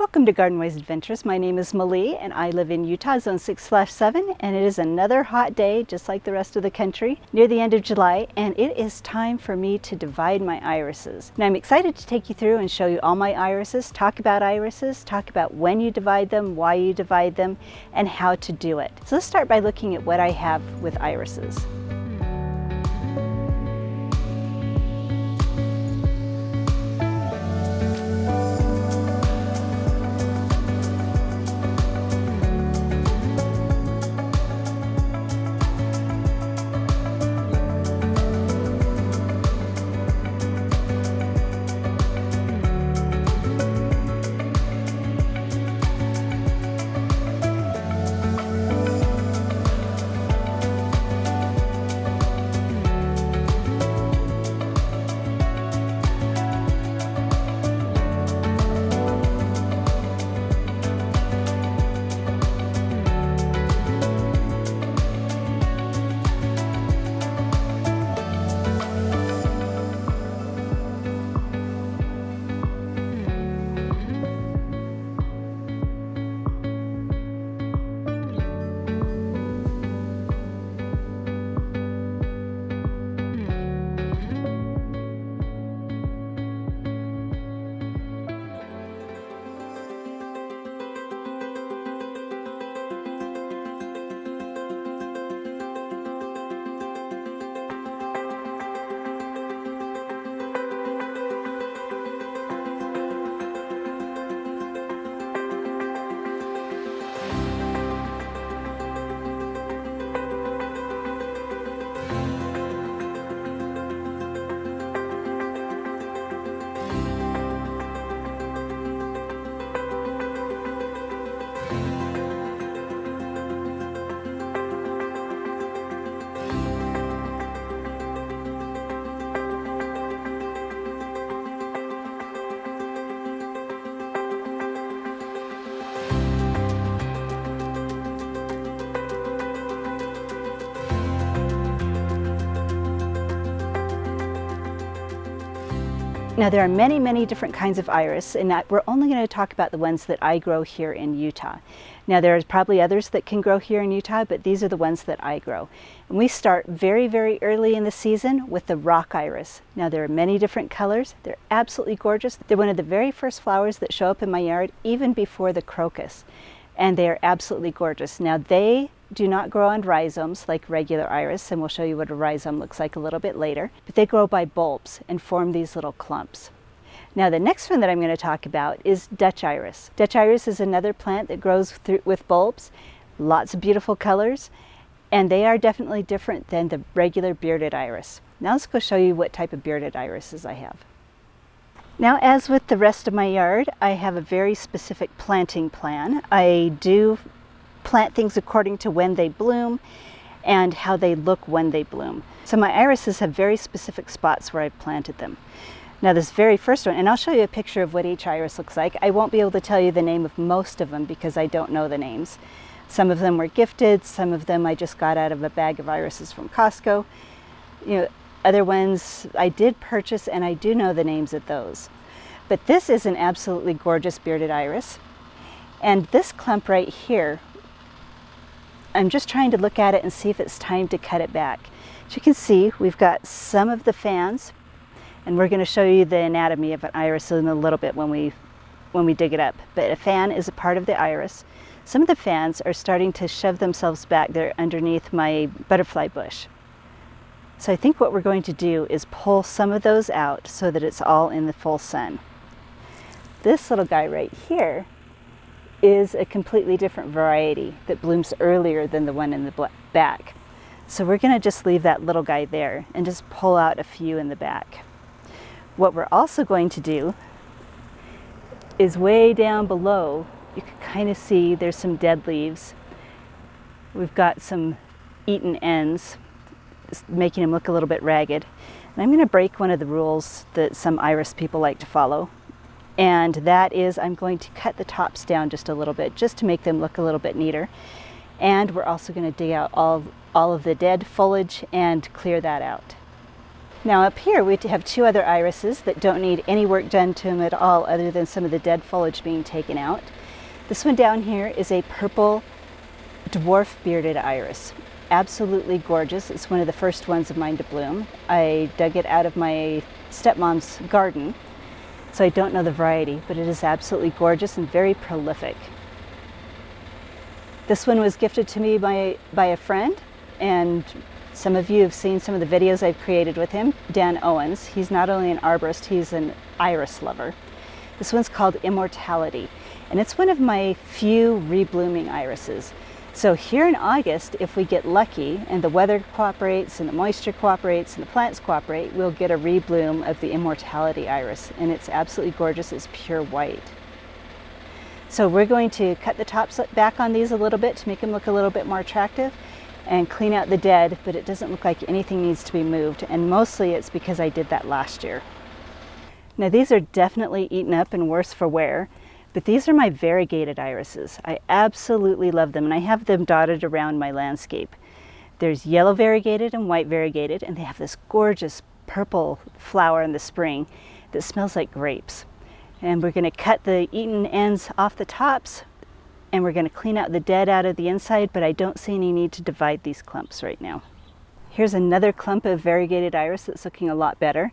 Welcome to Garden Ways Adventures. My name is Malie and I live in Utah, Zone 6/7, and it is another hot day, just like the rest of the country, near the end of July, and it is time for me to divide my irises. Now I'm excited to take you through and show you all my irises, talk about when you divide them, why you divide them, and how to do it. So let's start by looking at what I have with irises. Now there are many different kinds of iris, and that we're only going to talk about the ones that I grow here in Utah. Now there's probably others that can grow here in Utah, but these are the ones that I grow. And we start very early in the season with the rock iris. Now there are many different colors. They're absolutely gorgeous. They're one of the very first flowers that show up in my yard, even before the crocus. And they are absolutely gorgeous. Now they do not grow on rhizomes like regular iris, and we'll show you what a rhizome looks like a little bit later, but they grow by bulbs and form these little clumps. Now the next one that I'm going to talk about is Dutch iris. Dutch iris is another plant that grows with bulbs, lots of beautiful colors, and they are definitely different than the regular bearded iris. Now let's go show you what type of bearded irises I have. Now, as with the rest of my yard, I have a very specific planting plan. I do plant things according to when they bloom and how they look when they bloom. So my irises have very specific spots where I've planted them. Now this very first one, and I'll show you a picture of what each iris looks like. I won't be able to tell you the name of most of them because I don't know the names. Some of them were gifted, some of them I just got out of a bag of irises from Costco. Other ones I did purchase, and I do know the names of those. But this is an absolutely gorgeous bearded iris. And this clump right here, I'm just trying to look at it and see if it's time to cut it back. As you can see, we've got some of the fans, and we're going to show you the anatomy of an iris in a little bit when we dig it up. But a fan is a part of the iris. Some of the fans are starting to shove themselves back there underneath my butterfly bush. So I think what we're going to do is pull some of those out so that it's all in the full sun. This little guy right here is a completely different variety that blooms earlier than the one in the back. So we're going to just leave that little guy there and just pull out a few in the back. What we're also going to do is way down below, you can kind of see there's some dead leaves. We've got some eaten ends, making them look a little bit ragged. And I'm going to break one of the rules that some iris people like to follow. And that is I'm going to cut the tops down just a little bit, just to make them look a little bit neater. And we're also going to dig out all of the dead foliage and clear that out. Now up here we have two other irises that don't need any work done to them at all other than some of the dead foliage being taken out. This one down here is a purple dwarf bearded iris. Absolutely gorgeous. It's one of the first ones of mine to bloom. I dug it out of my stepmom's garden, so I don't know the variety, but it is absolutely gorgeous and very prolific. This one was gifted to me by a friend, and some of you have seen some of the videos I've created with him, Dan Owens. He's not only an arborist, he's an iris lover. This one's called Immortality, and it's one of my few reblooming irises. So here in August, if we get lucky and the weather cooperates and the moisture cooperates and the plants cooperate, we'll get a rebloom of the Immortality iris, and it's absolutely gorgeous. It's pure white. So we're going to cut the tops back on these a little bit to make them look a little bit more attractive and clean out the dead, but it doesn't look like anything needs to be moved, and mostly it's because I did that last year. Now these are definitely eaten up and worse for wear, but these are my variegated irises. I absolutely love them, and I have them dotted around my landscape. There's yellow variegated and white variegated, and they have this gorgeous purple flower in the spring that smells like grapes. And we're going to cut the eaten ends off the tops, and we're going to clean out the dead out of the inside, but I don't see any need to divide these clumps right now. Here's another clump of variegated iris that's looking a lot better.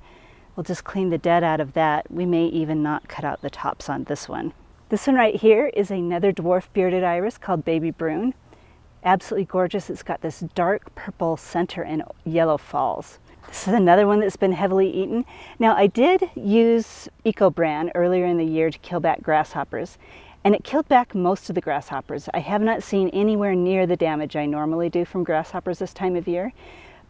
We'll just clean the dead out of that. We may even not cut out the tops on this one. This one right here is another dwarf bearded iris called Baby Brune. Absolutely gorgeous. It's got this dark purple center and yellow falls. This is another one that's been heavily eaten. Now I did use EcoBran earlier in the year to kill back grasshoppers, and it killed back most of the grasshoppers. I have not seen anywhere near the damage I normally do from grasshoppers this time of year,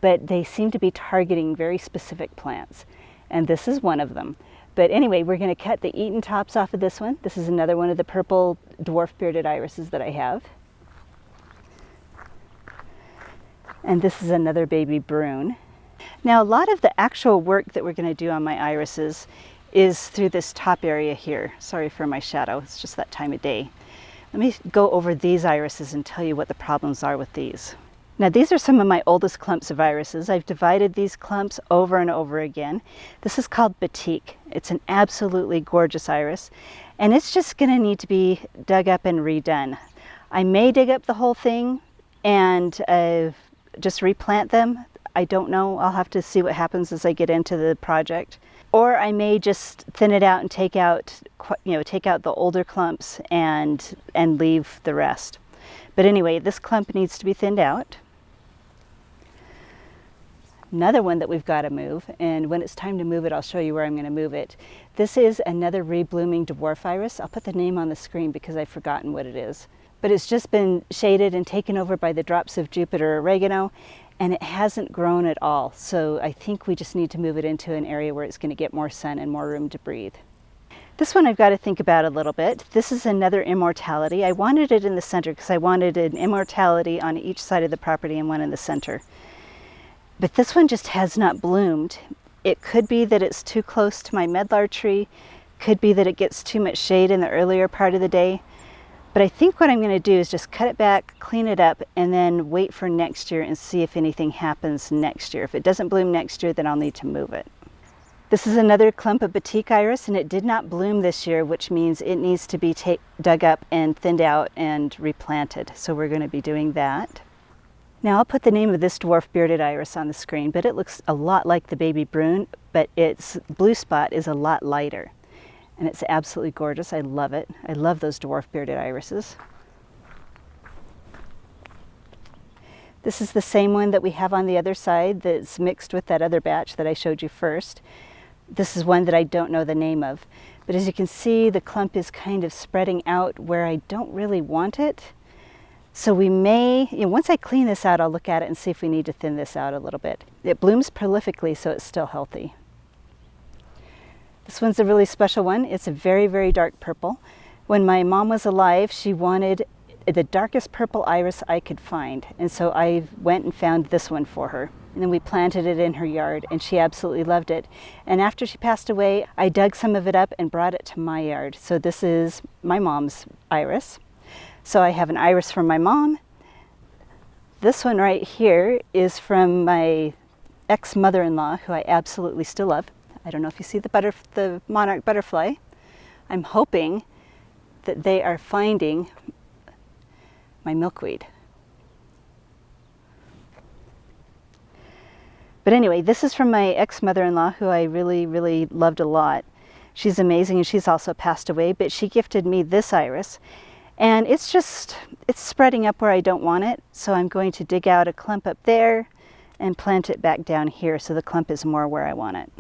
but they seem to be targeting very specific plants, and this is one of them. But anyway, we're going to cut the eaten tops off of this one. This is another one of the purple dwarf bearded irises that I have. And this is another Baby Brune. Now a lot of the actual work that we're going to do on my irises is through this top area here. Sorry for my shadow, it's just that time of day. Let me go over these irises and tell you what the problems are with these. Now these are some of my oldest clumps of irises. I've divided these clumps over and over again. This is called Batik. It's an absolutely gorgeous iris, and it's just going to need to be dug up and redone. I may dig up the whole thing and just replant them. I don't know. I'll have to see what happens as I get into the project. Or I may just thin it out and take out the older clumps and leave the rest. But anyway, this clump needs to be thinned out. Another one that we've got to move, and when it's time to move it, I'll show you where I'm going to move it. This is another reblooming dwarf iris. I'll put the name on the screen because I've forgotten what it is. But it's just been shaded and taken over by the drops of Jupiter oregano, and it hasn't grown at all. So I think we just need to move it into an area where it's going to get more sun and more room to breathe. This one I've got to think about a little bit. This is another Immortality. I wanted it in the center because I wanted an Immortality on each side of the property and one in the center. But this one just has not bloomed. It could be that it's too close to my medlar tree, could be that it gets too much shade in the earlier part of the day. But I think what I'm going to do is just cut it back, clean it up, and then wait for next year and see if anything happens next year. If it doesn't bloom next year, then I'll need to move it. This is another clump of Batik iris, and it did not bloom this year, which means it needs to be dug up and thinned out and replanted. So we're going to be doing that. Now I'll put the name of this dwarf bearded iris on the screen, but it looks a lot like the Baby Brune, but its blue spot is a lot lighter. And it's absolutely gorgeous. I love it. I love those dwarf bearded irises. This is the same one that we have on the other side that's mixed with that other batch that I showed you first. This is one that I don't know the name of. But as you can see, the clump is kind of spreading out where I don't really want it. So we may, once I clean this out, I'll look at it and see if we need to thin this out a little bit. It blooms prolifically, so it's still healthy. This one's a really special one. It's a very, very dark purple. When my mom was alive, she wanted the darkest purple iris I could find. And so I went and found this one for her. And then we planted it in her yard, and she absolutely loved it. And after she passed away, I dug some of it up and brought it to my yard. So this is my mom's iris. So I have an iris from my mom. This one right here is from my ex-mother-in-law, who I absolutely still love. I don't know if you see the monarch butterfly. I'm hoping that they are finding my milkweed. But anyway, this is from my ex-mother-in-law, who I really, really loved a lot. She's amazing, and she's also passed away, but she gifted me this iris. And it's spreading up where I don't want it, so I'm going to dig out a clump up there and plant it back down here so the clump is more where I want it.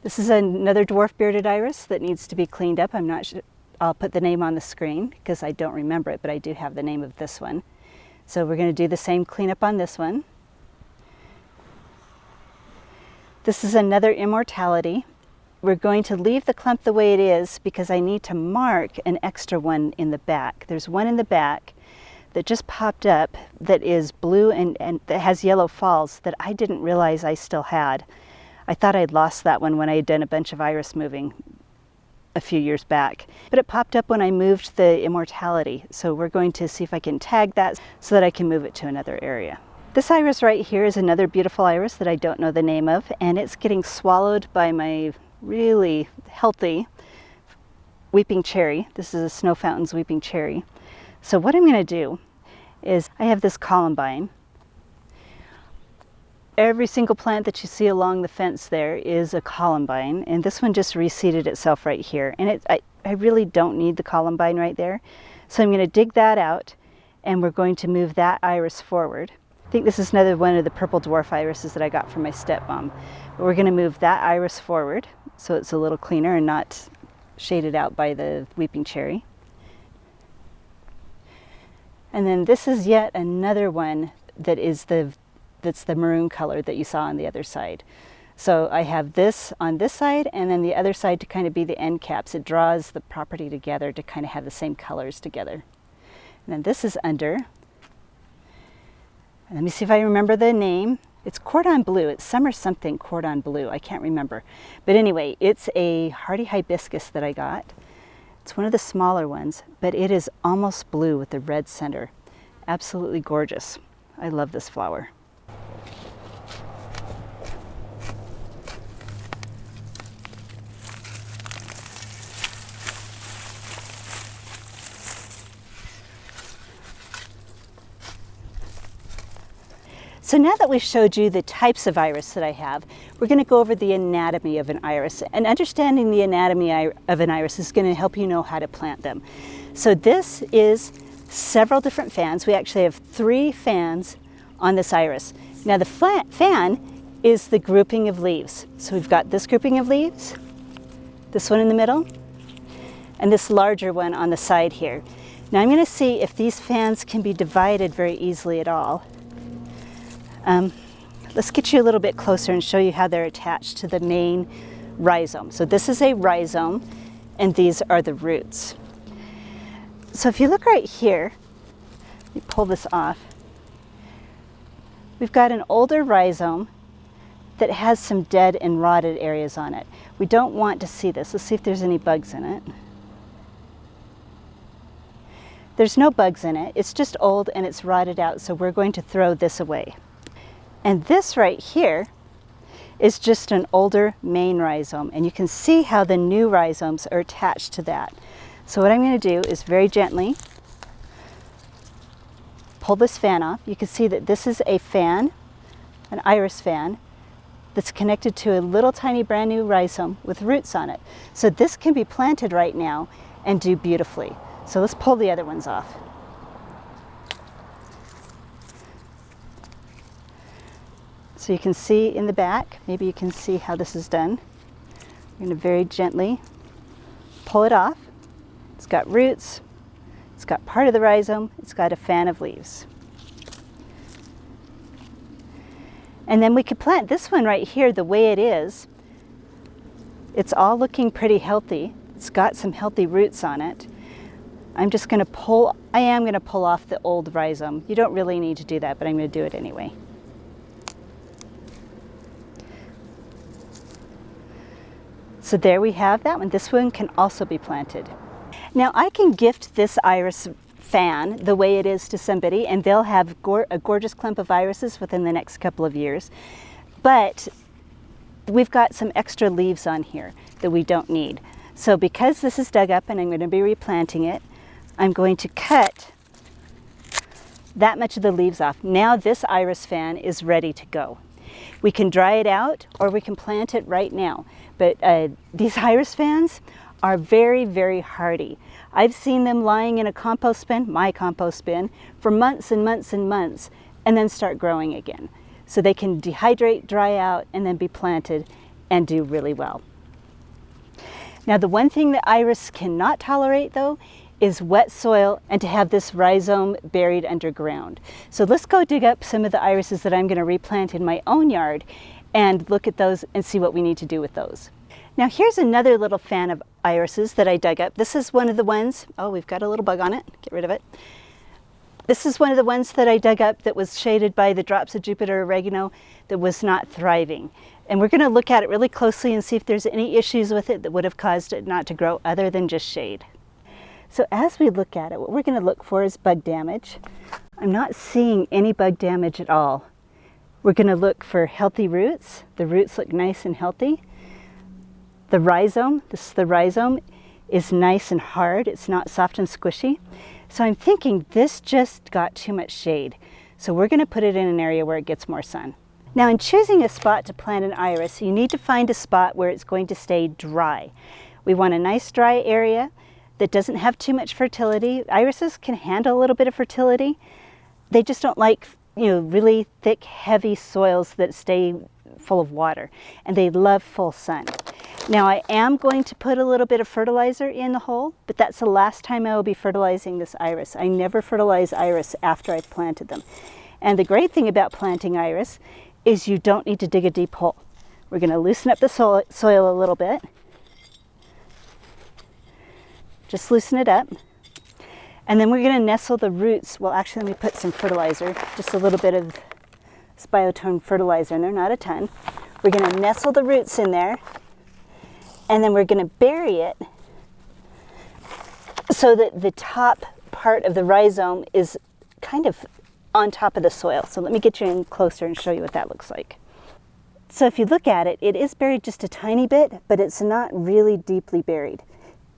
This is another dwarf bearded iris that needs to be cleaned up. I'm not sure. I'll put the name on the screen because I don't remember it, but I do have the name of this one. So we're going to do the same cleanup on this one. This is another immortality. We're going to leave the clump the way it is because I need to mark an extra one in the back. There's one in the back that just popped up that is blue and that has yellow falls that I didn't realize I still had. I thought I'd lost that one when I had done a bunch of iris moving a few years back, but it popped up when I moved the immortality. So we're going to see if I can tag that so that I can move it to another area. This iris right here is another beautiful iris that I don't know the name of, and it's getting swallowed by my really healthy weeping cherry. This is a Snow Fountains weeping cherry. So what I'm going to do is I have this columbine. Every single plant that you see along the fence there is a columbine, and this one just reseeded itself right here. And I really don't need the columbine right there. So I'm going to dig that out, and we're going to move that iris forward. I think this is another one of the purple dwarf irises that I got from my stepmom. But we're going to move that iris forward so it's a little cleaner and not shaded out by the weeping cherry. And then this is yet another one that is that's the maroon color that you saw on the other side. So I have this on this side and then the other side to kind of be the end caps. It draws the property together to kind of have the same colors together. And then this is under. And let me see if I remember the name. It's cordon bleu. It's summer something cordon bleu. I can't remember. But anyway, it's a hardy hibiscus that I got. It's one of the smaller ones, but it is almost blue with the red center. Absolutely gorgeous. I love this flower. So now that we've showed you the types of iris that I have, we're going to go over the anatomy of an iris. And understanding the anatomy of an iris is going to help you know how to plant them. So this is several different fans. We actually have 3 fans on this iris. Now the fan is the grouping of leaves. So we've got this grouping of leaves, this one in the middle, and this larger one on the side here. Now I'm going to see if these fans can be divided very easily at all. Let's get you a little bit closer and show you how they're attached to the main rhizome. So this is a rhizome, and these are the roots. So if you look right here, let me pull this off. We've got an older rhizome that has some dead and rotted areas on it. We don't want to see this. Let's see if there's any bugs in it. There's no bugs in it. It's just old and it's rotted out, so we're going to throw this away. And this right here is just an older main rhizome, and you can see how the new rhizomes are attached to that. So what I'm going to do is very gently pull this fan off. You can see that this is a fan, an iris fan, that's connected to a little tiny brand new rhizome with roots on it. So this can be planted right now and do beautifully. So let's pull the other ones off. So you can see in the back, maybe you can see how this is done. I'm going to very gently pull it off. It's got roots, it's got part of the rhizome, it's got a fan of leaves. And then we could plant this one right here the way it is. It's all looking pretty healthy. It's got some healthy roots on it. I am going to pull off the old rhizome. You don't really need to do that, but I'm going to do it anyway. So there we have that one. This one can also be planted. Now I can gift this iris fan the way it is to somebody, and they'll have a gorgeous clump of irises within the next couple of years. But we've got some extra leaves on here that we don't need. So because this is dug up and I'm going to be replanting it, I'm going to cut that much of the leaves off. Now this iris fan is ready to go. We can dry it out or we can plant it right now. But these iris fans are very, very hardy. I've seen them lying in a compost bin, my compost bin, for months and months and months, and then start growing again. So they can dehydrate, dry out, and then be planted and do really well. Now the one thing that iris cannot tolerate though is wet soil and to have this rhizome buried underground. So let's go dig up some of the irises that I'm going to replant in my own yard and look at those and see what we need to do with those. Now here's another little fan of irises that I dug up. This is one of the ones, oh, we've got a little bug on it, get rid of it. This is one of the ones that I dug up that was shaded by the drops of Jupiter oregano that was not thriving. And we're going to look at it really closely and see if there's any issues with it that would have caused it not to grow other than just shade. So as we look at it, what we're going to look for is bug damage. I'm not seeing any bug damage at all. We're going to look for healthy roots. The roots look nice and healthy. The rhizome, this is the rhizome, is nice and hard. It's not soft and squishy. So I'm thinking this just got too much shade. So we're going to put it in an area where it gets more sun. Now in choosing a spot to plant an iris, you need to find a spot where it's going to stay dry. We want a nice dry area that doesn't have too much fertility. Irises can handle a little bit of fertility. They just don't like, really thick, heavy soils that stay full of water, and they love full sun. Now I am going to put a little bit of fertilizer in the hole, but that's the last time I will be fertilizing this iris. I never fertilize iris after I've planted them. And the great thing about planting iris is you don't need to dig a deep hole. We're going to loosen up the soil a little bit. Just loosen it up. And then we're going to nestle the roots. Well, actually, let me put some fertilizer, just a little bit of this biotone fertilizer in there, not a ton. We're going to nestle the roots in there, and then we're going to bury it so that the top part of the rhizome is kind of on top of the soil. So let me get you in closer and show you what that looks like. So if you look at it, it is buried just a tiny bit, but it's not really deeply buried.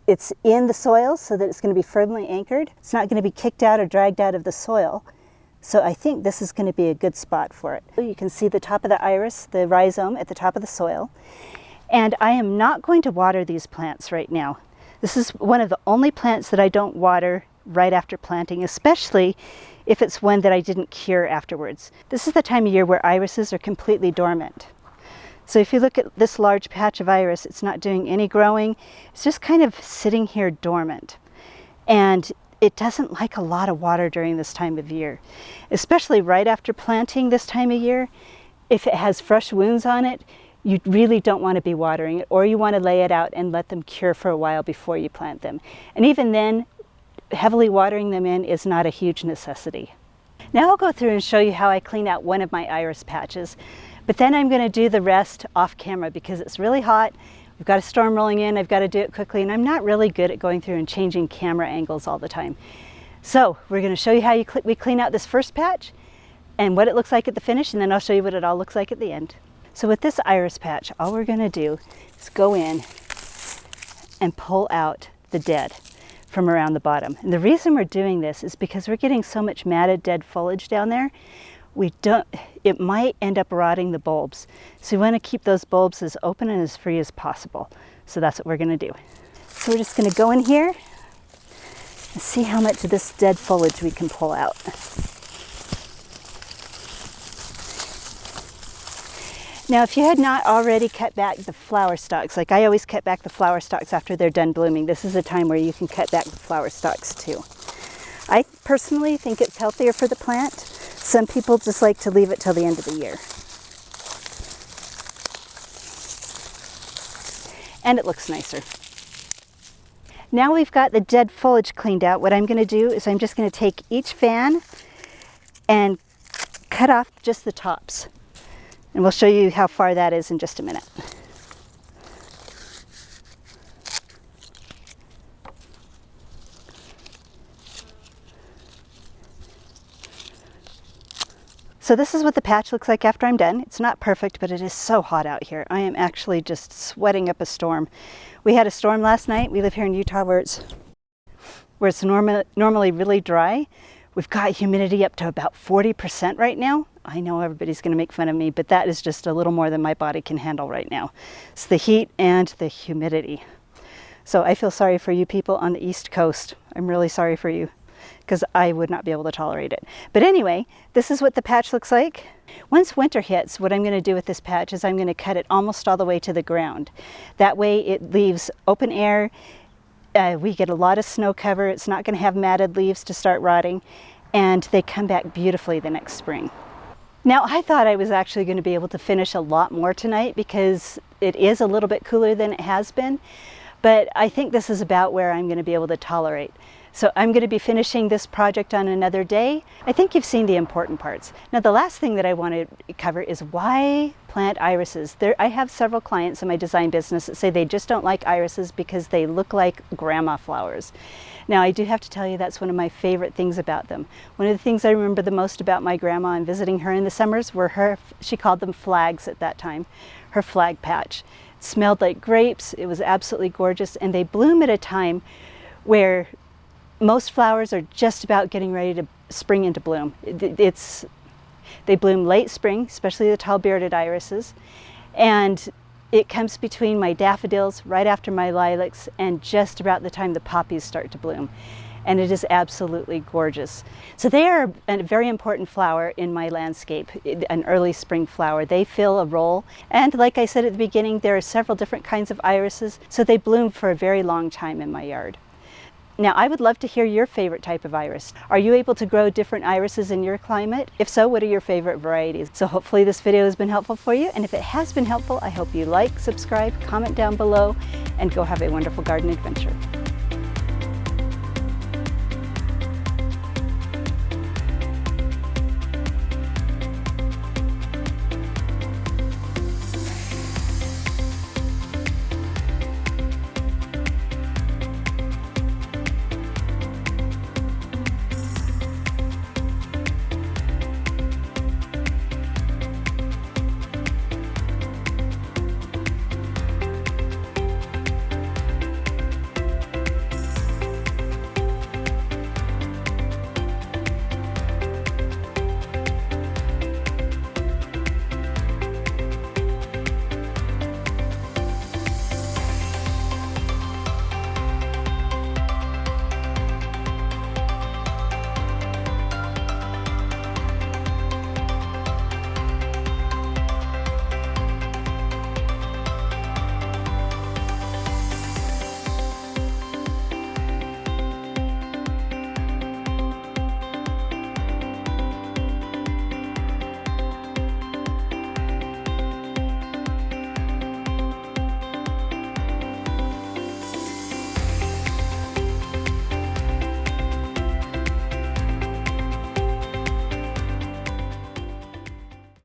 It's in the soil so that it's going to be firmly anchored. It's not going to be kicked out or dragged out of the soil. So I think this is going to be a good spot for it. You can see the top of the iris, the rhizome at the top of the soil. And I am not going to water these plants right now. This is one of the only plants that I don't water right after planting, especially if it's one that I didn't cure afterwards. This is the time of year where irises are completely dormant. So if you look at this large patch of iris, it's not doing any growing. It's just kind of sitting here dormant. And it doesn't like a lot of water during this time of year, especially right after planting this time of year. If it has fresh wounds on it, you really don't want to be watering it, or you want to lay it out and let them cure for a while before you plant them. And even then, heavily watering them in is not a huge necessity. Now I'll go through and show you how I clean out one of my iris patches. But then I'm going to do the rest off camera because it's really hot. We've got a storm rolling in. I've got to do it quickly, and I'm not really good at going through and changing camera angles all the time. So we're going to show you how we clean out this first patch and what it looks like at the finish, and then I'll show you what it all looks like at the end. So with this iris patch, all we're going to do is go in and pull out the dead from around the bottom. And the reason we're doing this is because we're getting so much matted dead foliage down there. It might end up rotting the bulbs. So we want to keep those bulbs as open and as free as possible. So that's what we're going to do. So we're just going to go in here and see how much of this dead foliage we can pull out. Now, if you had not already cut back the flower stalks, like I always cut back the flower stalks after they're done blooming, this is a time where you can cut back the flower stalks too. I personally think it's healthier for the plant. Some people just like to leave it till the end of the year. And it looks nicer. Now we've got the dead foliage cleaned out. What I'm going to do is I'm just going to take each fan and cut off just the tops. And we'll show you how far that is in just a minute. So this is what the patch looks like after I'm done. It's not perfect, but it is so hot out here. I am actually just sweating up a storm. We had a storm last night. We live here in Utah where it's normally really dry. We've got humidity up to about 40% right now. I know everybody's going to make fun of me, but that is just a little more than my body can handle right now. It's the heat and the humidity. So I feel sorry for you people on the East Coast. I'm really sorry for you because I would not be able to tolerate it. But anyway, this is what the patch looks like. Once winter hits, what I'm going to do with this patch is I'm going to cut it almost all the way to the ground. That way it leaves open air. We get a lot of snow cover. It's not going to have matted leaves to start rotting, and they come back beautifully the next spring. Now, I thought I was actually going to be able to finish a lot more tonight because it is a little bit cooler than it has been, but I think this is about where I'm going to be able to tolerate. So I'm going to be finishing this project on another day. I think you've seen the important parts. Now, the last thing that I want to cover is why plant irises. I have several clients in my design business that say they just don't like irises because they look like grandma flowers. Now, I do have to tell you that's one of my favorite things about them. One of the things I remember the most about my grandma and visiting her in the summers were she called them flags at that time, her flag patch. It smelled like grapes. It was absolutely gorgeous, and they bloom at a time where most flowers are just about getting ready to spring into bloom. They bloom late spring, especially the tall bearded irises, and it comes between my daffodils, right after my lilacs, and just about the time the poppies start to bloom. And it is absolutely gorgeous. So they are a very important flower in my landscape, an early spring flower. They fill a role. And like I said at the beginning, there are several different kinds of irises, so they bloom for a very long time in my yard. Now, I would love to hear your favorite type of iris. Are you able to grow different irises in your climate? If so, what are your favorite varieties? So hopefully this video has been helpful for you. And if it has been helpful, I hope you like, subscribe, comment down below, and go have a wonderful garden adventure.